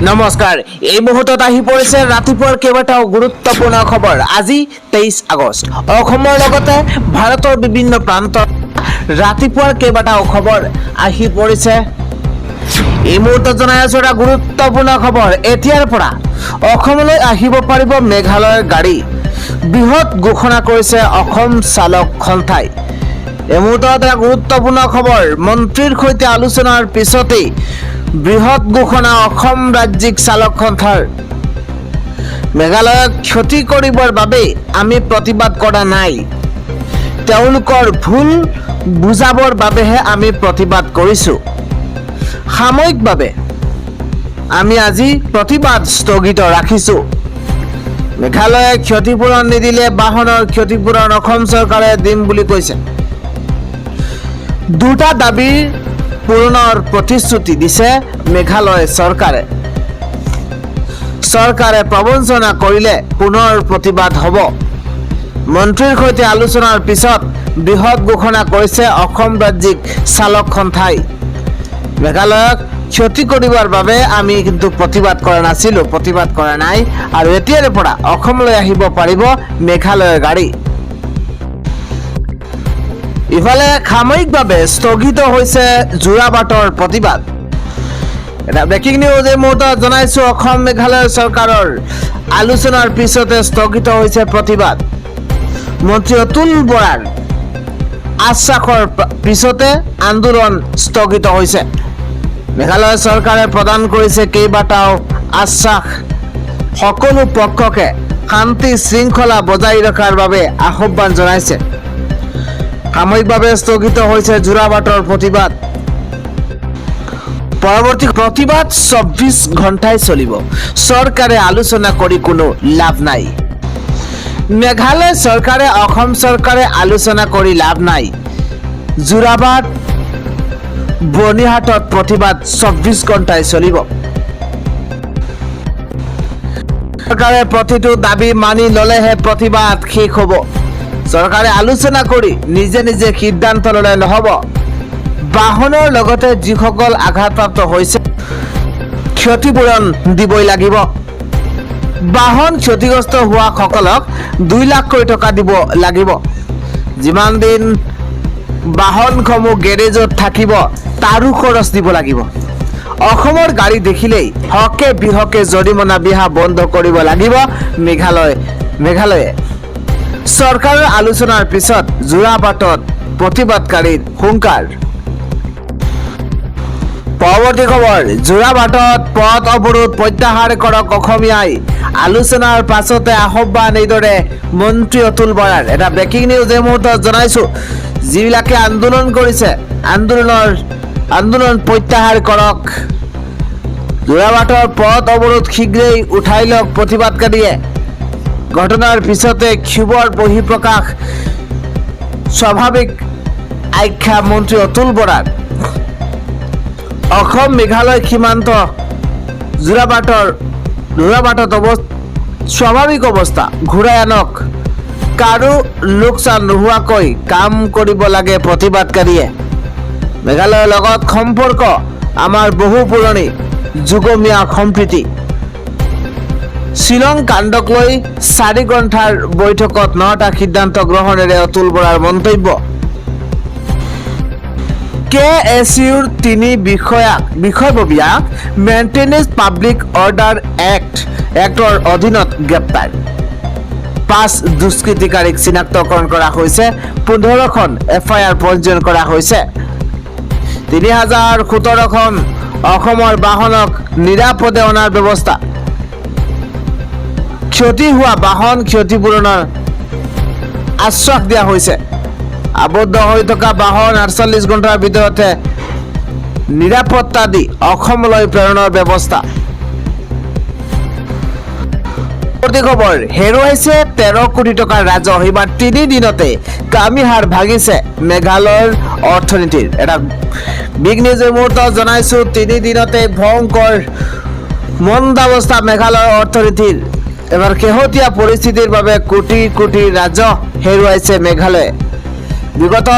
নমস্কাৰ এই মুহূৰ্তত আহি পৰিছে ৰাতিপুৱাৰ কেইবাটাও গুৰুত্বপূৰ্ণ খবৰ। আজি 23 আগষ্ট অসমৰ লগতে ভাৰতৰ বিভিন্ন প্ৰান্তৰ ৰাতিপুৱাৰ কেইবাটাও খবৰ আহি পৰিছে। এই মুহূৰ্তত জনাই আছো এটা গুৰুত্বপূৰ্ণ খবৰ। এতিয়াৰ পৰা অসমলৈ আহিব পাৰিব মেঘালয়ৰ গাড়ী। বৃহৎ ঘোষণা কৰিছে অসম চালক সন্থাই। এই মুহূৰ্তত এটা গুৰুত্বপূৰ্ণ খবৰ। মন্ত্ৰীৰ সৈতে আলোচনাৰ পিছতেই বৃহৎ ঘোষণা অসম ৰাজ্যিক চালক সন্থাৰ। মেঘালয়ক ক্ষতি কৰিবৰ বাবে আমি প্ৰতিবাদ কৰা নাই, তেওঁলোকৰ ভুল বুজাবৰ বাবেহে আমি প্ৰতিবাদ কৰিছোঁ। সাময়িকভাৱে আমি আজি প্ৰতিবাদ স্থগিত ৰাখিছোঁ। মেঘালয়ে ক্ষতিপূৰণ নিদিলে বাহনৰ ক্ষতিপূৰণ অসম চৰকাৰে দিম বুলি কৈছে। দুটা দাবীৰ পূৰণৰ প্ৰতিশ্ৰুতি দিছে মেঘালয় চৰকাৰে। চৰকাৰে প্ৰবঞ্চনা কৰিলে পুনৰ প্ৰতিবাদ হ'ব। মন্ত্ৰীৰ সৈতে আলোচনাৰ পিছত বৃহৎ ঘোষণা কৰিছে অসম ৰাজ্যিক চালক সন্থাই। মেঘালয়ক ক্ষতি কৰিবৰ বাবে আমি কিন্তু প্ৰতিবাদ কৰা নাছিলোঁ, প্ৰতিবাদ কৰা নাই, আৰু এতিয়াৰে পৰা অসমলৈ আহিব পাৰিব মেঘালয়ৰ গাড়ী। ইফালে সাময়িকভাৱে স্থগিত হৈছে যোৰাবাটৰ প্ৰতিবাদ। এটা ব্ৰেকিং নিউজ এই মুহূৰ্তত জনাইছো। অসম মেঘালয় চৰকাৰৰ আলোচনাৰ পিছতে স্থগিত হৈছে প্ৰতিবাদ। মন্ত্ৰী অতুল বৰাৰ আশ্বাসৰ পিছতে আন্দোলন স্থগিত হৈছে। মেঘালয় চৰকাৰে প্ৰদান কৰিছে কেইবাটাও আশ্বাস। সকলো পক্ষকে শান্তি শৃংখলা বজাই ৰখাৰ বাবে আহ্বান জনাইছে। সাময়িকভাৱে স্থগিত হৈছে যোৰাবাটৰ প্ৰতিবাদ। পৰৱৰ্তী প্ৰতিবাদ 24 ঘণ্টাই চলিব। চৰকাৰে আলোচনা কৰি কোনো লাভ নাই। মেঘালয় চৰকাৰে অসম চৰকাৰে আলোচনা কৰি লাভ নাই। যোৰাবাট বৰ্ণিহাটত প্ৰতিবাদ 24 ঘণ্টাই চলিব। চৰকাৰে প্ৰতিটো দাবী মানি ললেহে প্ৰতিবাদ শেষ হ'ব। চৰকাৰে আলোচনা কৰি নিজে নিজে সিদ্ধান্ত ল'লে নহ'ব। বাহনৰ লগতে যিসকল আঘাতপ্ৰাপ্ত হৈছে ক্ষতিপূৰণ দিবই লাগিব। বাহন ক্ষতিগ্ৰস্ত হোৱাসকলক 2 লাখকৈ টকা দিব লাগিব। যিমান দিন বাহনসমূহ গেৰেজত থাকিব তাৰো খৰচ দিব লাগিব। অসমৰ গাড়ী দেখিলেই হকে বিহকে জৰিমনা বিহা বন্ধ কৰিব লাগিব মেঘালয়ে। চৰকাৰৰ আলোচনাৰ পিছত যোৰাবাটত প্ৰতিবাদকাৰীৰ হুংকাৰ। পৰৱৰ্তী খবৰ। যোৰাবাটত পথ অৱৰোধ প্ৰত্যাহাৰ কৰক অসমীয়াই। আলোচনাৰ পাছতে আহ্বান এইদৰে মন্ত্ৰী অতুল বৰাৰ। এটা ব্ৰেকিং নিউজ এই মুহূৰ্তত জনাইছো। যিবিলাকে আন্দোলন কৰিছে আন্দোলন প্ৰত্যাহাৰ কৰক। যোৰাবাটৰ পথ অৱৰোধ শীঘ্ৰেই উঠাই লওক প্ৰতিবাদকাৰীয়ে। ঘটনাৰ পিছতে ক্ষোভৰ বহিঃপ্ৰকাশ স্বাভাৱিক আখ্যা মন্ত্ৰী অতুল বৰাৰ। অসম মেঘালয় সীমান্ত যোৰাবাটত স্বাভাৱিক অৱস্থা ঘূৰাই আনক। কাৰো লোকচান নোহোৱাকৈ কাম কৰিব লাগে প্ৰতিবাদকাৰীয়ে। মেঘালয়ৰ লগত সম্পৰ্ক আমাৰ বহু পুৰণি যুগমীয়া সম্প্ৰীতি। শ্বিলং কাণ্ডক লৈ 4 ঘণ্টাৰ বৈঠকত 9টা সিদ্ধান্ত গ্ৰহণেৰে অতুল বৰাৰ মন্তব্য। KSUৰ 3 বিষয়ববীয়াক মেইনটেনেন্স পাব্লিক অৰ্ডাৰ এক্টৰ অধীনত গ্ৰেপ্তাৰ। 5 দুষ্কৃতিকাৰীক চিনাক্তকৰণ কৰা হৈছে। 15খন FIR পঞ্জীয়ন কৰা হৈছে। 3017খন অসমৰ বাহনক নিৰাপদে অনাৰ ব্যৱস্থা। ক্ষতি হোৱা বাহন ক্ষতিপূৰণৰ আশ্বাস দিয়া হৈছে। আবদ্ধ হৈ থকা বাহন 48 ঘণ্টাৰ ভিতৰতে নিৰাপত্তা দি অসমলৈ প্ৰেৰণৰ ব্যৱস্থা। খবৰ। হেৰুৱাইছে 13 কোটি টকাৰ ৰাজহ। এইবাৰ 3 দিনতে কামিহাৰ ভাগিছে মেঘালয়ৰ অৰ্থনীতিৰ। এটা বিগ নিউজৰ মুহূৰ্তত জনাইছো। 3 দিনতে ভয়ংকৰ মন্দাৱস্থা মেঘালয়ৰ অৰ্থনীতিৰ। এবাৰ শেহতীয়া পৰিস্থিতিৰ বাবে কোটি কোটি ৰাজহ হেৰুৱাইছে মেঘালয়ে। বিগত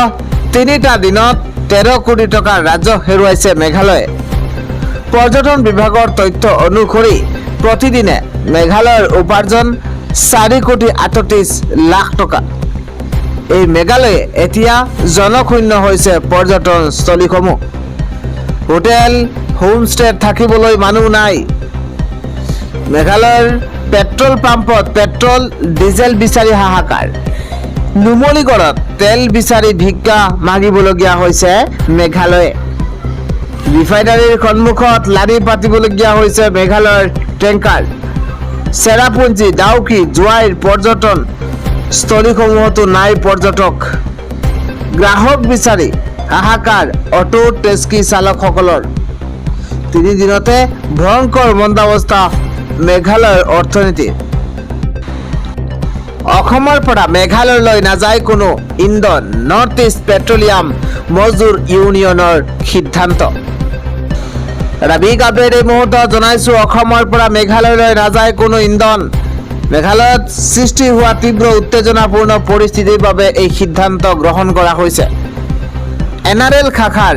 3টা দিনত 13 কোটি টকাৰ ৰাজহ হেৰুৱাইছে মেঘালয়ে। পৰ্যটন বিভাগৰ তথ্য অনুসৰি প্ৰতিদিনে মেঘালয়ৰ উপাৰ্জন 4,38 লাখ টকা। এই মেঘালয়ে এতিয়া জনশূন্য হৈছে পৰ্যটনস্থলীসমূহ। হোটেল হোমষ্টেত থাকিবলৈ মানুহ নাই। মেঘালয়ৰ পেট্ৰল পাম্পত পেট্ৰল ডিজেল বিচাৰি হাহাকাৰ। নুমলীগড়ত তেল বিচাৰি ভিক্ষা মাগিবলগীয়া হৈছে মেঘালয়ে। ৰিফাইনাৰীৰ সন্মুখত লাৰি পাতিবলগীয়া হৈছে মেঘালয়ৰ টেংকাৰ। চেৰাপুঞ্জী ডাউকি জোৱাইৰ পৰ্যটন স্থলীসমূহতো নাই পৰ্যটক। গ্ৰাহক বিচাৰি হাহাকাৰ অটো টেক্সি চালকসকলৰ। 3 দিনতে ভয়ংকৰ মন্দাৱস্থা মেঘালয়ৰ অৰ্থনীতি। অসমৰ পৰা মেঘালয়লৈ নাযায় কোনো ইন্ধন। নৰ্থ ইষ্ট পেট্ৰলিয়াম মজদুৰ ইউনিয়নৰ সিদ্ধান্ত। এটা বিগ আপডেট এই মুহূৰ্তত জনাইছো। অসমৰ পৰা মেঘালয়লৈ নাযায় কোনো ইন্ধন। মেঘালয়ত সৃষ্টি হোৱা তীব্ৰ উত্তেজনাপূৰ্ণ পৰিস্থিতিৰ বাবে এই সিদ্ধান্ত গ্ৰহণ কৰা হৈছে। NRL শাখাৰ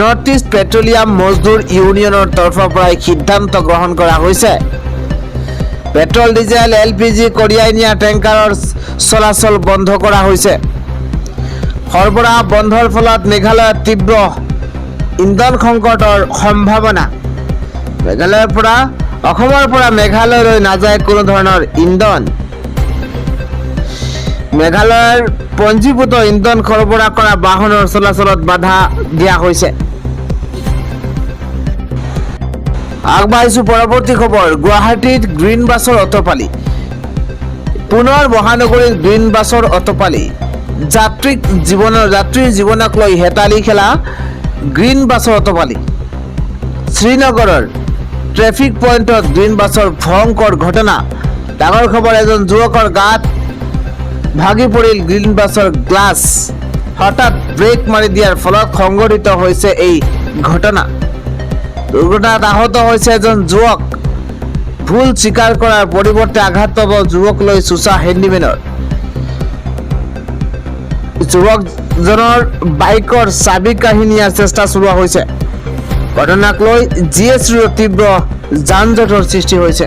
নৰ্থ ইষ্ট পেট্ৰলিয়াম মজদুৰ ইউনিয়নৰ তৰফৰ পৰা এই সিদ্ধান্ত গ্ৰহণ কৰা হৈছে। পেট্ৰল ডিজেল LPG কঢ়িয়াই নিয়া টেংকাৰৰ চলাচল বন্ধ কৰা হৈছে। সৰবৰাহ বন্ধৰ ফলত মেঘালয়ত তীব্ৰ ইন্ধন সংকটৰ সম্ভাৱনা। অসমৰ পৰা মেঘালয়লৈ নাযায় কোনো ধৰণৰ ইন্ধন। মেঘালয়ৰ পঞ্জীভূত ইন্ধন সৰবৰাহ কৰা বাহনৰ চলাচলত বাধা দিয়া হৈছে। আগবাঢ়িছো পৰৱৰ্তী খবৰ। গুৱাহাটীত গ্ৰীণ বাছৰ অটপালি। পুনৰ মহানগৰীত গ্ৰীণ বাছৰ অটপালি। যাত্ৰীৰ জীৱনক লৈ হেতালি খেলা গ্ৰীণ বাছৰ অটপালি। শ্ৰীনগৰৰ ট্ৰেফিক পইণ্টত গ্ৰীণ বাছৰ ভয়ংকৰ ঘটনা। ডাঙৰ খবৰ, এজন যুৱকৰ গাত ভাগি পৰিল গ্ৰীণ বাছৰ গ্লাছ। হঠাৎ ব্ৰেক মাৰি দিয়াৰ ফলত সংঘটিত হৈছে এই ঘটনা। দুৰ্ঘটনাত আহত হৈছে এজন যুৱক। ভুল স্বীকাৰ কৰাৰ পৰিৱৰ্তে আঘাত পাব যুৱক লৈ চোচা হেণ্ডিমেনৰ। যুৱকজনৰ বাইকৰ চাবি কাঢ়ি নিয়াৰ চেষ্টা চলোৱা হৈছে। ঘটনাক লৈ GS ৰোডত তীব্ৰ যান জঁটৰ সৃষ্টি হৈছে।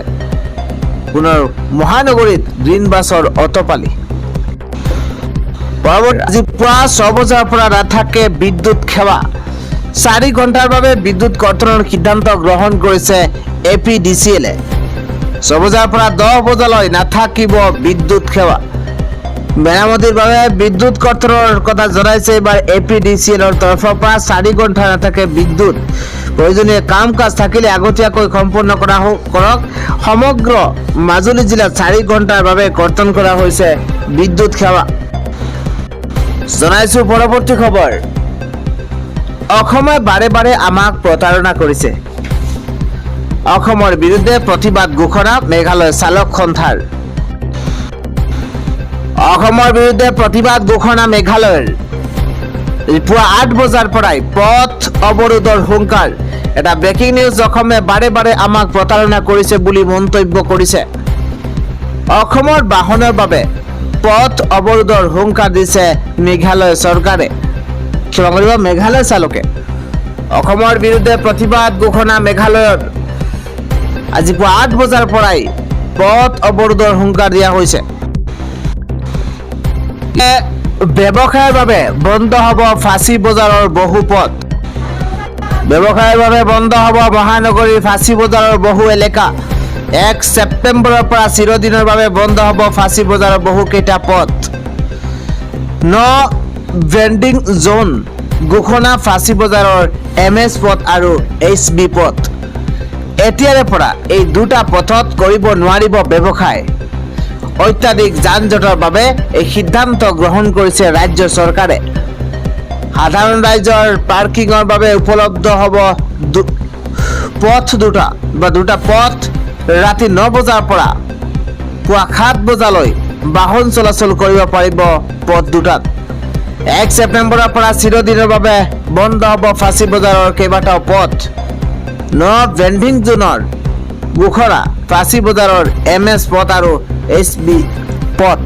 পুনৰ মহানগৰীত গ্ৰীণ বাছৰ অটপালি। আজি পুৱা 6 বজাৰ পৰা নাথাকে বিদ্যুৎ সেৱা। 4 ঘণ্টাৰ বাবে বিদ্যুৎ কৰ্তনৰ সিদ্ধান্ত গ্ৰহণ কৰিছে APDCL। 6 বজাৰ পৰা 10 বজালৈ নাথাকিব বিদ্যুৎ সেৱা। মেৰামতিৰ বাবে বিদ্যুৎ কৰ্তনৰ কথা জনাইছে এইবাৰ APDCLৰ তৰফৰ পৰা। 4 ঘণ্টা নাথাকে বিদ্যুৎ। প্ৰয়োজনীয় কাম কাজ থাকিলে আগতীয়াকৈ সম্পন্ন কৰক। সমগ্ৰ মাজুলী জিলাত 4 ঘণ্টাৰ বাবে কৰ্তন কৰা হৈছে বিদ্যুৎ সেৱা। জনাইছো পৰৱৰ্তী খবৰ। অসমে বাৰে বাৰে আমাক প্ৰতাৰণা কৰিছে। অসমৰ বিৰুদ্ধে প্ৰতিবাদ ঘোষণা মেঘালয় চালক সন্থাৰ। অসমৰ বিৰুদ্ধে প্ৰতিবাদ ঘোষণা মেঘালয়ৰ। পুৱা 8 বজাৰ পৰাই পথ অৱৰোধৰ হুংকাৰ। এটা ব্ৰেকিং নিউজ। অসমে বাৰে বাৰে আমাক প্ৰতাৰণা কৰিছে বুলি মন্তব্য কৰিছে। অসমৰ বাহনৰ বাবে পথ অৱৰোধৰ হুংকাৰ দিছে মেঘালয় চৰকাৰে। মেঘালয় চালকে অসমৰ বিৰুদ্ধে প্ৰতিবাদ ঘোষণা মেঘালয়ৰ। আজি পুৱা 8 বজাৰ পৰাই পথ অৱৰোধৰ হুংকাৰ দিয়া হৈছে। ব্যৱসায়ৰ বাবে বন্ধ হ'ব ফাঁচী বজাৰৰ বহু পথ। ব্যৱসায়ৰ বাবে বন্ধ হ'ব মহানগৰীৰ ফাঁচী বজাৰৰ বহু এলেকা। 1 ছেপ্টেম্বৰৰ পৰা চিৰদিনৰ বাবে বন্ধ হ'ব ফাঁচী বজাৰৰ বহুকেইটা পথ। ভেণ্ডিং জোন ঘোষণা ফাঁচী বজাৰৰ MS পথ আৰু HB পথ। এতিয়াৰে পৰা এই দুটা পথত কৰিব নোৱাৰিব ব্যৱসায়। অত্যাধিক যান জঁটৰ বাবে এই সিদ্ধান্ত গ্ৰহণ কৰিছে ৰাজ্য চৰকাৰে। সাধাৰণ ৰাইজৰ পাৰ্কিংৰ বাবে উপলব্ধ হ'ব দুটা পথ। ৰাতি 9 বজাৰ পৰা পুৱা 7 বজালৈ বাহন চলাচল কৰিব পাৰিব পথ দুটাত। 1 ছেপ্টেম্বৰৰ পৰা চিৰদিনৰ বাবে বন্ধ হ'ব ফাঁচী বজাৰৰ কেইবাটাও পথ। ভেণ্ডিং জোনৰ ঘোষণা ফাঁচী বজাৰৰ MS পথ আৰু HB পথ।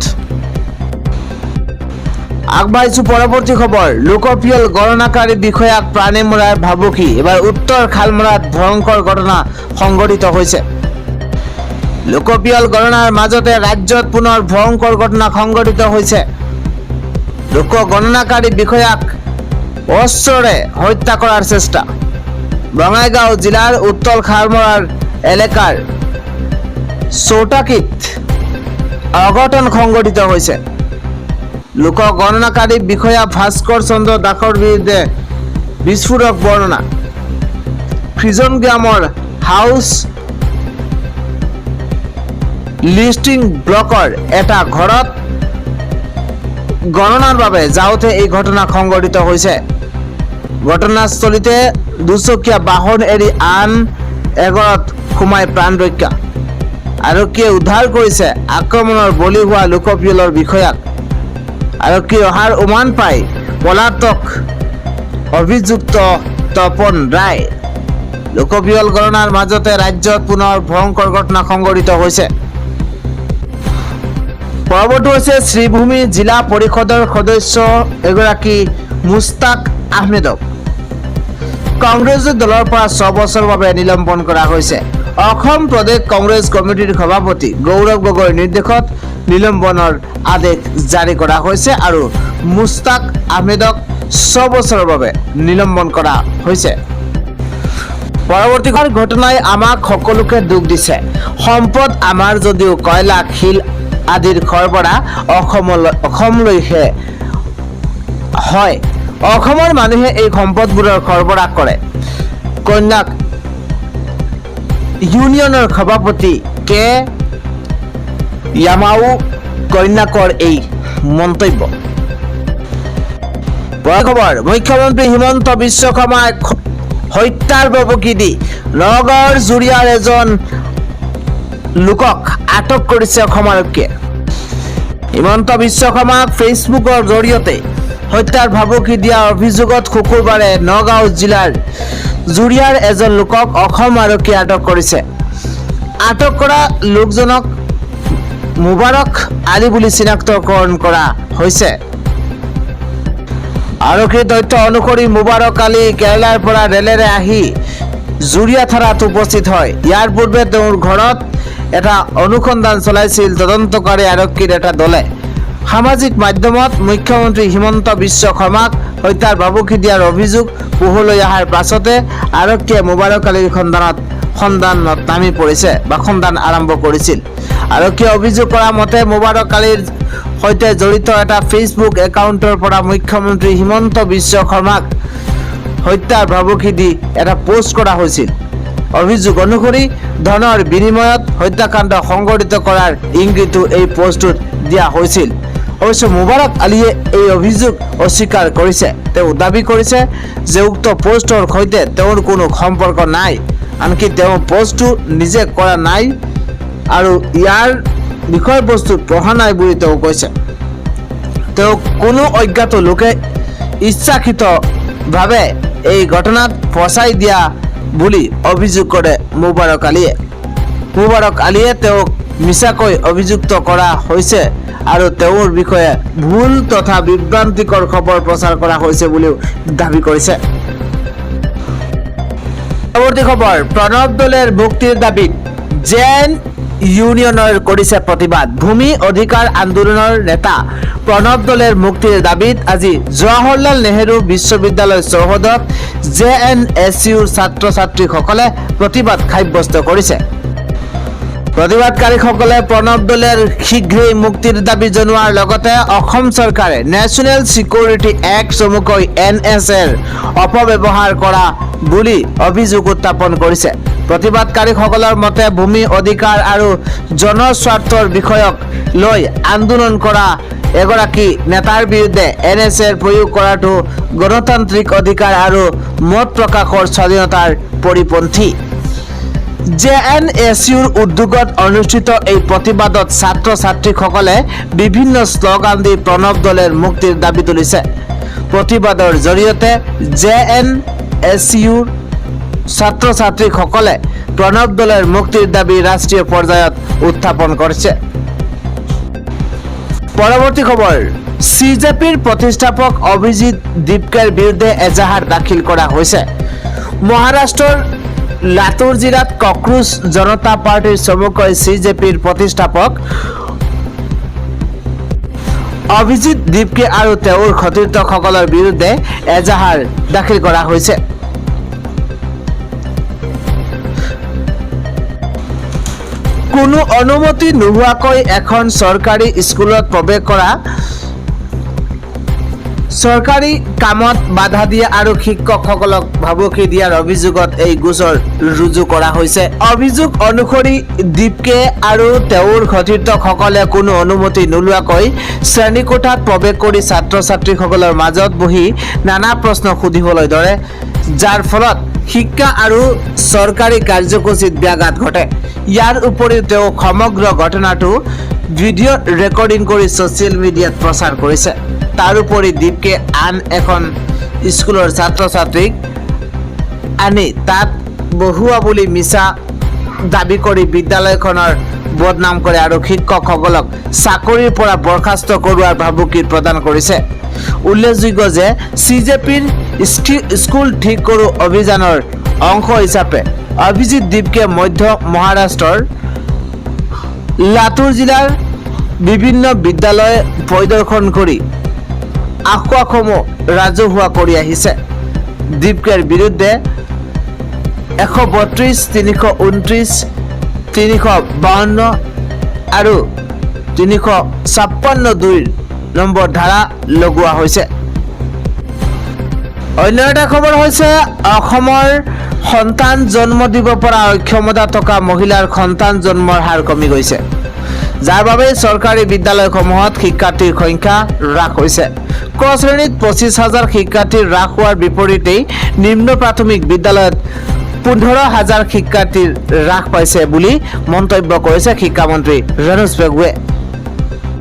আগবাঢ়িছো পৰৱৰ্তী খবৰ। লোকপিয়ল গণনাকাৰী বিষয়াক প্ৰাণে মৰাৰ ভাবুকি। এবাৰ উত্তৰ খালমৰাত ভয়ংকৰ ঘটনা সংঘটিত হৈছে। লোকপিয়ল গণনাৰ মাজতে ৰাজ্যত পুনৰ ভয়ংকৰ ঘটনা সংঘটিত হৈছে। লোক গণনাকাৰী বিষয়াক অস্ত্ৰৰে হত্যা কৰাৰ চেষ্টা। বঙাইগাঁও জিলাৰ উত্তৰ খালমৰাৰ এলেকাৰ চৌটাকিত অঘটন সংঘটিত হৈছে। লোক গণনাকাৰী বিষয়া ভাস্কৰ চন্দ্ৰ দাসৰ বিৰুদ্ধে বিস্ফোৰক বৰ্ণনা। ফ্ৰিজন গ্ৰামৰ হাউচ লিষ্টিং ব্লকৰ এটা ঘৰত গণনাৰ বাবে যাওঁতে এই ঘটনা সংঘটিত হৈছে। ঘটনাস্থলীতে দুচকীয়া বাহন এৰি আন এঘৰত সোমাই প্ৰাণ ৰক্ষা। আৰক্ষীয়ে উদ্ধাৰ কৰিছে আক্ৰমণৰ বলি হোৱা লোকপিয়লৰ বিষয়াক। আৰক্ষী অহাৰ উমান পাই পলাতক অভিযুক্ত তপন ৰায়। লোকপিয়ল গণনাৰ মাজতে ৰাজ্যত পুনৰ ভয়ংকৰ ঘটনা সংঘটিত হৈছে। পৰৱৰ্তী হৈছে শ্ৰীভূমি জিলা পৰিষদৰ সদস্য এগৰাকী মুস্তাক আহমেদক কংগ্ৰেছ দলৰ পৰা 6 বছৰৰ বাবে নিলম্বন কৰা হৈছে। অসম প্ৰদেশ কংগ্ৰেছ কমিটিৰ সভাপতি গৌৰৱ গগৈৰ নিৰ্দেশত নিলম্বনৰ আদেশ জাৰি কৰা হৈছে আৰু মুস্তাক আহমেদক 6 বছৰৰ বাবে নিলম্বন কৰা হৈছে। পৰৱৰ্তী ঘটনাই আমাক সকলোকে দুখ দিছে। সম্পদ আমাৰ যদিও কয়লা শিল আদিৰ সৰবৰাহ অসমলৈহে হয়। অসমৰ মানুহে এই সম্পদবোৰৰ সৰবৰাহ কৰে। কন্যাক ইউনিয়নৰ সভাপতি কে য়ামাও কন্যাকৰ এই মন্তব্য। খবৰ মুখ্যমন্ত্ৰী হিমন্ত বিশ্ব শৰ্মাই হত্যাৰ ভাবুকি দি নগাঁৱৰ জুৰিয়াৰ এজন লোকক আটক কৰিছে অসম আৰক্ষীয়ে। হিমন্ত বিশ্ব শৰ্মাক ফেচবুকৰ জৰিয়তে হত্যাৰ ভাবুকি দিয়াৰ অভিযোগত শুকুৰবাৰে নগাঁও জিলাৰ জুৰিয়াৰ এজন লোকক অসম আৰক্ষীয়ে আটক কৰিছে। আটক কৰা লোকজনক মুবাৰক আলী বুলি চিনাক্তকৰণ কৰা হৈছে। আৰক্ষীৰ তথ্য অনুসৰি মুবাৰক আলী কেৰালাৰ পৰা ৰেলেৰে আহি জুৰিয়া থানাত উপস্থিত হয়। ইয়াৰ পূৰ্বে তেওঁৰ ঘৰত এটা অনুসন্ধান চলাইছিল তদন্তকাৰী আৰক্ষীৰ এটা দলে। সামাজিক মাধ্যমত মুখ্যমন্ত্ৰী হিমন্ত বিশ্ব শৰ্মাক হত্যাৰ ভাবুকি দিয়াৰ অভিযোগ পোহৰলৈ অহাৰ পাছতে আৰক্ষীয়ে মুবাৰক আলীৰ সন্ধানত নামি পৰিছে বা সন্ধান আৰম্ভ কৰিছিল। আৰক্ষীয়ে অভিযোগ কৰা মতে মুবাৰক আলীৰ সৈতে জড়িত এটা ফেচবুক একাউণ্টৰ পৰা মুখ্যমন্ত্ৰী হিমন্ত বিশ্ব শৰ্মাক হত্যাৰ ভাবুকি দি এটা পোষ্ট কৰা হৈছিল। অভিযোগ অনুসৰি ধনৰ বিনিময়ত হত্যাকাণ্ড সংঘটিত কৰাৰ ইংগিতো এই পোষ্টটোত দিয়া হৈছিল। অৱশ্যে মুবাৰক আলীয়ে এই অভিযোগ অস্বীকাৰ কৰিছে। তেওঁ দাবী কৰিছে যে উক্ত পোষ্টৰ সৈতে তেওঁৰ কোনো সম্পৰ্ক নাই, আনকি তেওঁ পোষ্টটো নিজে কৰা নাই আৰু ইয়াৰ বিষয়বস্তু পঢ়া নাই বুলি তেওঁ কৈছে। তেওঁ কোনো অজ্ঞাত লোকে ইচ্ছাকৃতভাৱে এই ঘটনাত ফচাই দিয়া বুলি অভিযোগ কৰে মুবাৰক আলীয়ে। মুবাৰক আলীয়ে তেওঁক মিছাকৈ অভিযুক্ত কৰা হৈছে আৰু তেওঁৰ বিষয়ে ভুল তথা বিভ্ৰান্তিকৰ খবৰ প্ৰচাৰ কৰা হৈছে বুলিও দাবী কৰিছে। পৰৱৰ্তী খবৰ প্ৰণৱ দলেৰ মুক্তিৰ দাবীত জেএন ইউনিয়নৰ কৰিছে প্ৰতিবাদ। ভূমি অধিকাৰ আন্দোলনৰ নেতা প্ৰণৱ দলেৰ মুক্তিৰ দাবীত আজি জৱাহৰলাল নেহৰু বিশ্ববিদ্যালয় চৌহদত JNSUৰ ছাত্ৰ ছাত্ৰীসকলে প্ৰতিবাদ সাব্যস্ত কৰিছে। প্ৰতিবাদকাৰীসকলে প্ৰণৱ দলেৰ শীঘ্ৰেই মুক্তিৰ দাবী জনোৱাৰ লগতে অসম চৰকাৰে নেশ্যনেল ছিকিউৰিটি এক্ট চমুকৈ NSAৰ অপব্যৱহাৰ কৰা বুলি অভিযোগ উত্থাপন কৰিছে। প্ৰতিবাদকাৰীসকলৰ মতে ভূমি অধিকাৰ আৰু জনস্বাৰ্থৰ বিষয়ক লৈ আন্দোলন কৰা এগৰাকী নেতাৰ বিৰুদ্ধে NSAৰ প্ৰয়োগ কৰাটো গণতান্ত্ৰিক অধিকাৰ আৰু মত প্ৰকাশৰ স্বাধীনতাৰ পৰিপন্থী। JNSUৰ উদ্যোগত অনুষ্ঠিত এই প্ৰতিবাদত ছাত্ৰ ছাত্ৰীসকলে বিভিন্ন শ্লোগান দি প্ৰণৱ দলেৰ মুক্তিৰ দাবী তুলিছে। প্ৰতিবাদৰ জৰিয়তে JNSUৰ ছাত্ৰ ছাত্ৰীসকলে প্ৰণৱ দলেৰ মুক্তিৰ দাবী ৰাষ্ট্ৰীয় পৰ্যায়ত উত্থাপন কৰিছে। পৰৱৰ্তী খবৰ CJPৰ প্ৰতিষ্ঠাপক অভিজিৎ দীপকেৰ বিৰুদ্ধে এজাহাৰ দাখিল কৰা হৈছে। মহাৰাষ্ট্ৰৰ লাতুৰ জিলাত কক্ৰোচ জনতা পাৰ্টিৰ চমুকৈ CJPৰ প্ৰতিষ্ঠাপক অভিজিৎ দীপকে আৰু তেওঁৰ সতীৰ্থসকলৰ বিৰুদ্ধে এজাহাৰ দাখিল কৰা হৈছে। কোনো অনুমতি নোহোৱাকৈ এখন চৰকাৰী স্কুলত প্ৰৱেশ কৰা, চৰকাৰী কামত বাধা দিয়া আৰু শিক্ষকসকলক ভাবুকি দিয়াৰ অভিযোগত এই গোচৰ ৰুজু কৰা হৈছে। অভিযোগ অনুসৰি দীপকে আৰু তেওঁৰ সতীৰ্থসকলে কোনো অনুমতি নোলোৱাকৈ শ্ৰেণীকোঠাত প্ৰৱেশ কৰি ছাত্ৰ-ছাত্ৰীসকলৰ মাজত বহি নানা প্ৰশ্ন সুধিবলৈ ধৰে, যাৰ ফলত শিক্ষা আৰু চৰকাৰী কাৰ্যসূচীত ব্যাঘাত ঘটে। ইয়াৰ উপৰিও তেওঁ সমগ্ৰ ঘটনাটো ভিডিঅ' ৰেকৰ্ডিং কৰি ছ'চিয়েল মিডিয়াত প্ৰচাৰ কৰিছে। তাৰোপৰি দীপকে আন এখন স্কুলৰ ছাত্ৰ-ছাত্ৰীক আনি তাত বহুৱা বুলি মিছা দাবী কৰি বিদ্যালয়খনৰ বদনাম কৰে আৰু শিক্ষকসকলক চাকৰিৰ পৰা বৰ্খাস্ত কৰোৱাৰ ভাবুকি প্ৰদান কৰিছে। উল্লেখযোগ্য যে CJPৰ স্কুল ঠিক কৰো অভিযানৰ অংশ হিচাপে অভিজিৎ দীপকে মধ্য মহাৰাষ্ট্ৰৰ লাতুৰ জিলাৰ বিভিন্ন বিদ্যালয় পৰিদৰ্শন কৰি আখোৱাসমূহ ৰাজহুৱা কৰি আহিছে। দীপকেৰ বিৰুদ্ধে 132, 329, 352 আৰু 356(2) নম্বৰ ধাৰা লগোৱা হৈছে। অন্য এটা খবৰ হৈছে অসমৰ সন্তান জন্ম দিব পৰা অক্ষমতা থকা মহিলাৰ সন্তান জন্মৰ হাৰ কমি গৈছে, যাৰ বাবে চৰকাৰী বিদ্যালয়সমূহত শিক্ষাৰ্থীৰ সংখ্যা হ্ৰাস হৈছে। ক শ্ৰেণীত 25,000 শিক্ষাৰ্থী হ্ৰাস হোৱাৰ বিপৰীতেই নিম্ন প্ৰাথমিক বিদ্যালয়ত 15,000 শিক্ষাৰ্থীৰ হ্ৰাস পাইছে বুলি মন্তব্য কৰিছে শিক্ষামন্ত্ৰী ৰণোজ পেগুৱে।